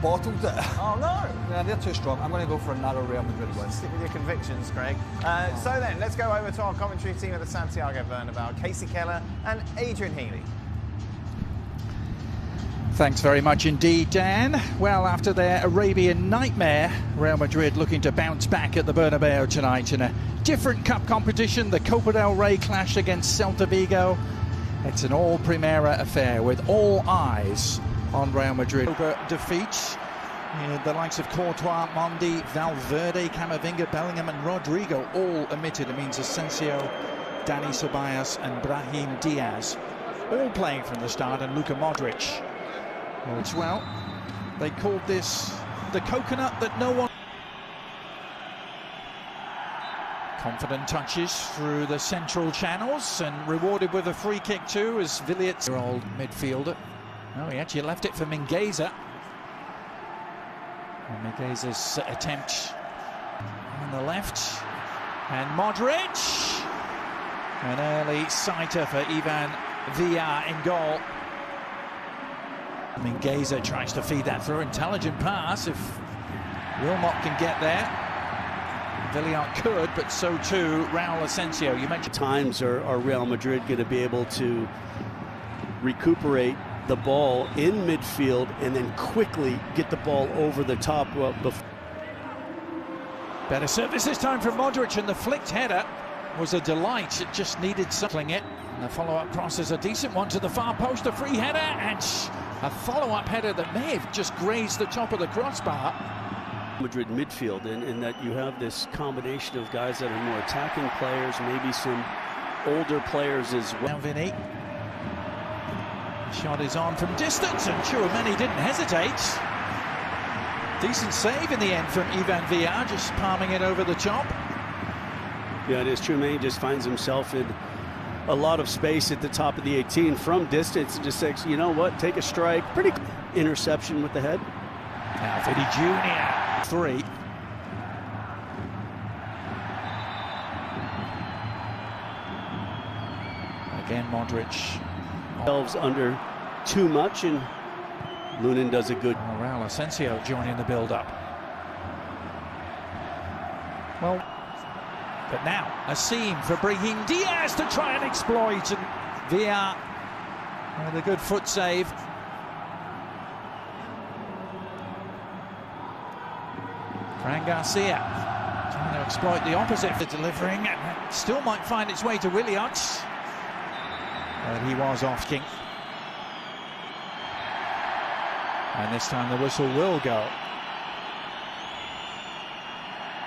bottled it. Oh no! Yeah, they're too strong. I'm going to go for a narrow Real Madrid win. Stick with your convictions, Craig. So then, let's go over to our commentary team at the Santiago Bernabeu, Casey Keller and Adrian Healy. Thanks very much indeed, Dan. Well, after their Arabian nightmare, Real Madrid looking to bounce back at the Bernabeu tonight in a different cup competition, the Copa del Rey clash against Celta Vigo. It's an all-Primera affair with all eyes on Real Madrid. Defeat, the likes of Courtois, Mondi, Valverde, Camavinga, Bellingham and Rodrigo all omitted. It means Asensio, Dani Ceballos and Brahim Diaz all playing from the start, and Luka Modric. Well, they called this the coconut that no one... Confident touches through the central channels and rewarded with a free kick too as Villiers, old midfielder. Oh, he actually left it for Mingueza. And Mingueza's attempt on the left. And Modric. An early sighter for Ivan Villar in goal. Mingueza tries to feed that through. Intelligent pass if Wilmot can get there. Villar could, but so too Raul Asensio. You mentioned times are Real Madrid going to be able to recuperate the ball in midfield and then quickly get the ball over the top. Better service this time from Modric, and the flicked header was a delight. It just needed something. And the follow-up cross is a decent one to the far post, a free header, and a follow-up header that may have just grazed the top of the crossbar. Madrid midfield, and that you have this combination of guys that are more attacking players, maybe some older players as well. Now Vinny. Shot is on from distance, and Tchouaméni didn't hesitate. Decent save in the end from Ivan Villar, just palming it over the top. Yeah, it is. Tchouaméni just finds himself in a lot of space at the top of the 18 from distance and just says, you know what, take a strike. Pretty interception with the head. Now Vinny Jr. 3. Again Modric. Themselves under too much, and Lunin does a good. Raul Asensio joining the build-up. Well, but now a seam for Brahim Diaz to try and exploit, and Villar with a good foot save. Fran Garcia trying to exploit the opposite for delivering, and still might find its way to Williams. But he was off king. And this time the whistle will go.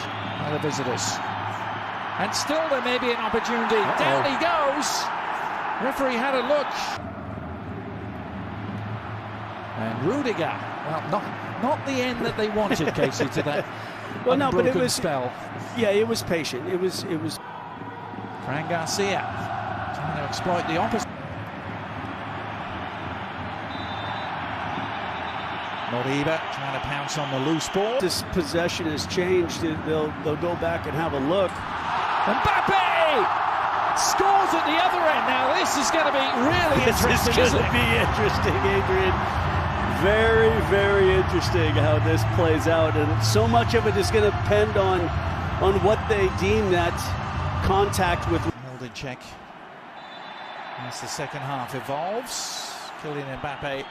Now the visitors. And still there may be an opportunity. Down he goes. Referee had a look. And Rudiger, well, not the end that they wanted, Casey, to that well, no, but it was spell. Yeah, it was patient. It was. Fran Garcia trying to exploit the opposite. Moriba trying to pounce on the loose ball. This possession has changed. They'll go back and have a look. Mbappe scores at the other end. Now this is going to be really interesting. This is going to be interesting, Adrian. Very, very interesting how this plays out, and so much of it is going to depend on what they deem that contact with. Held in check as the second half evolves. Kylian Mbappe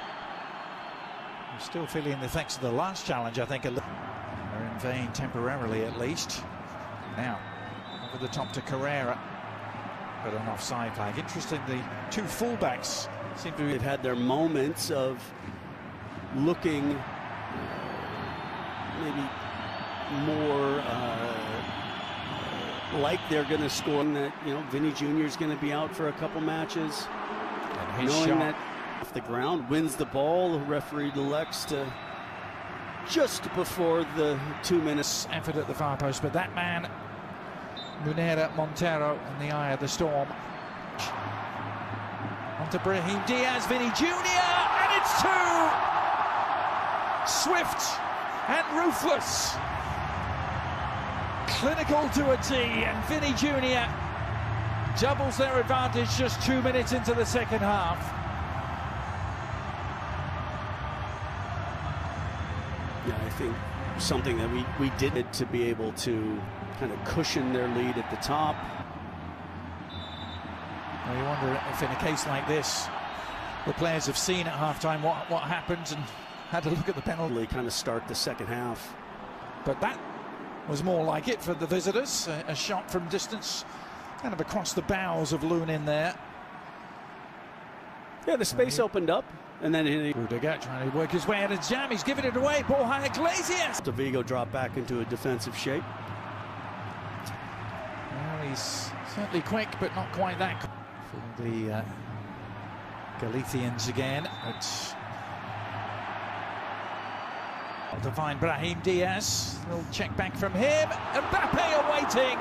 still feeling the effects of the last challenge, I think. They're in vain temporarily, at least. Now over the top to Carrera, but an offside flag. Interesting, the two fullbacks seem to have had their moments of looking maybe more like they're going to score. That, you know, Vinny Jr. is going to be out for a couple matches. And his shot that off the ground wins the ball. The referee elects to just before the 2 minutes effort at the far post, but that man Munera Montero in the eye of the storm. Onto Brahim Diaz, Vinny Jr. and it's 2. Swift and ruthless, clinical to a T, and Vinny Jr. doubles their advantage just 2 minutes into the second half. Yeah, I think something that we did it to be able to kind of cushion their lead at the top. Well, you wonder if in a case like this, the players have seen at halftime what happens and had to look at the penalty. They kind of start the second half. But that was more like it for the visitors. A shot from distance, kind of across the bows of Lunin there. Yeah, the space opened up, and then Rudiger trying to work his way out of jam. He's giving it away. Borja Iglesias. Celta Vigo dropped back into a defensive shape. Well, he's certainly quick, but not quite that quick. For the Galicians again. But to find Brahim Diaz. Little check back from him. Mbappe awaiting.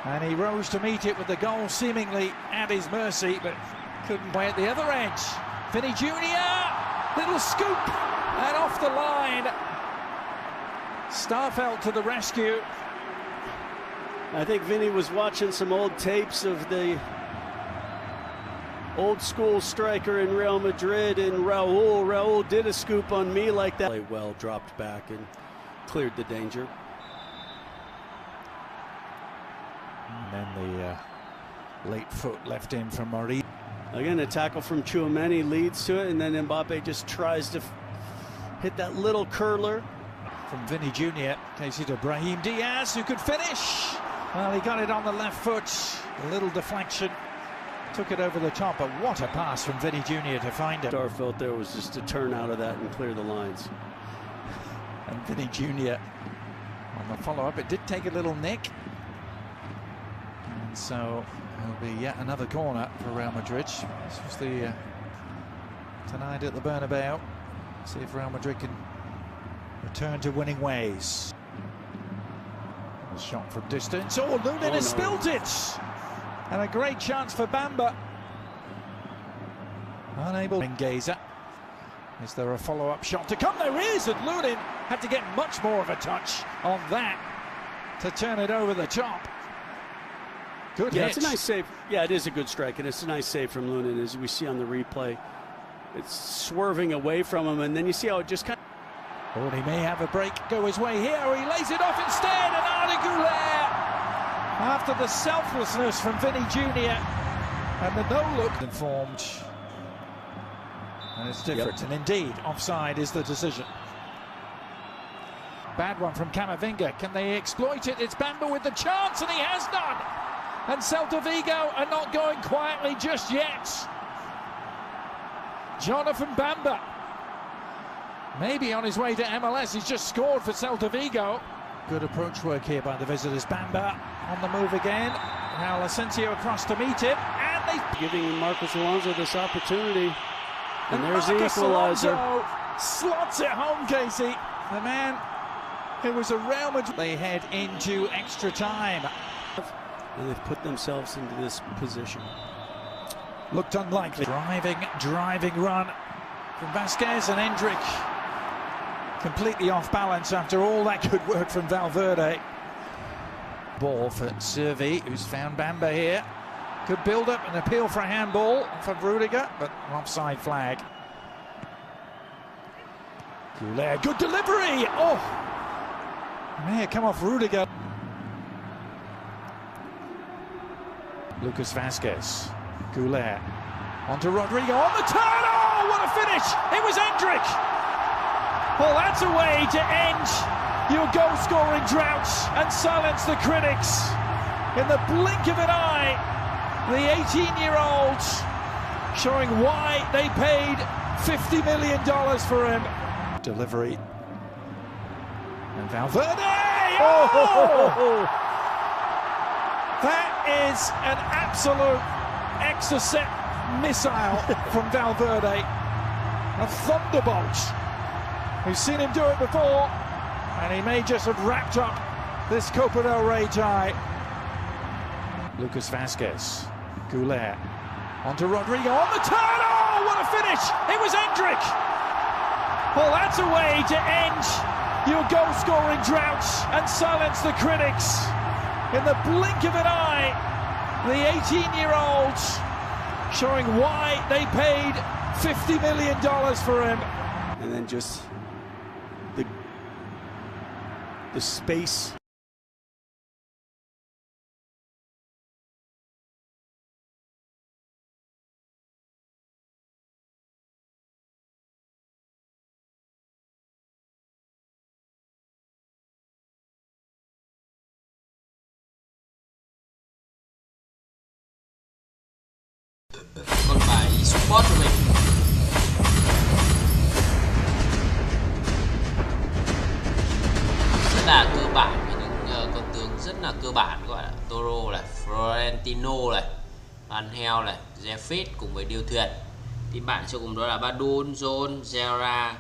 And he rose to meet it with the goal seemingly at his mercy, but couldn't play at the other edge. Vinny Jr. Little scoop. And off the line. Starfelt to the rescue. I think Vinny was watching some old tapes of the old school striker in Real Madrid, and Raul did a scoop on me like that. Played well, dropped back and cleared the danger. And then the late foot left in from Marie. Again, a tackle from Tchouameni leads to it, and then Mbappe just tries to hit that little curler. From Vinny Jr. takes it to Brahim Diaz, who could finish. Well, he got it on the left foot. A little deflection. Took it over the top, but what a pass from Vinny Jr. to find him. Starfelt there was just to turn out of that and clear the lines. And Vinny Jr. on the follow-up. It did take a little nick. And so it'll be yet another corner for Real Madrid. This was the tonight at the Bernabeu. See if Real Madrid can return to winning ways. A shot from distance. Oh, Lunin has spilt it! And a great chance for Bamba. Unable to engage. Is there a follow-up shot to come? There is, and Lunin had to get much more of a touch on that to turn it over the top. Good hit. It's a nice save. Yeah, it is a good strike, and it's a nice save from Lunin, as we see on the replay. It's swerving away from him, and then you see how it just kind of... Oh, he may have a break go his way here, or he lays it off instead, and Arda Güler, after the selflessness from Vinny Jr. and the no-look informed. And it's different, and indeed, offside is the decision. Bad one from Camavinga. Can they exploit it? It's Bamba with the chance, and he has done. And Celta Vigo are not going quietly just yet. Jonathan Bamba, maybe on his way to MLS. He's just scored for Celta Vigo. Good approach work here by the visitors. Bamba on the move again. Now Asensio across to meet him, and they giving Marcos Alonso this opportunity. And there's Marcos the equalizer. Alonso slots it home, Casey. The man who was a Real Madrid. They head into extra time. And they've put themselves into this position. Looked unlikely. Driving run from Vasquez, and Endrick completely off balance after all that good work from Valverde. Ball for Servi, who's found Bamba here. Good build-up and appeal for a handball for Rudiger, but offside flag. Güler, good delivery! Oh! May have come off Rudiger. Lucas Vasquez. Güler. Onto Rodrigo on the turn! Oh, what a finish! It was Endrick! Well, that's a way to end your goal-scoring drought and silence the critics. In the blink of an eye, the 18-year-old showing why they paid $50 million for him. Delivery. And Valverde! Oh! That is an absolute exocet missile from Valverde. A thunderbolt. We've seen him do it before, and he may just have wrapped up this Copa del Rey tie. Lucas Vasquez. Güler. Onto Rodrigo on the turn. Oh, what a finish! It was Endrick! Well, that's a way to end your goal-scoring drought and silence the critics. In the blink of an eye, the 18-year-old showing why they paid $50 million for him. And then just the the space. Còn bài support của mình rất là cơ bản, những con tướng rất là cơ bản, gọi là Toro này, Florentino này, Van Hell này, Jeffit cùng với điêu thuyền. Team bạn sẽ cùng đó là Badun, Zone, Zera,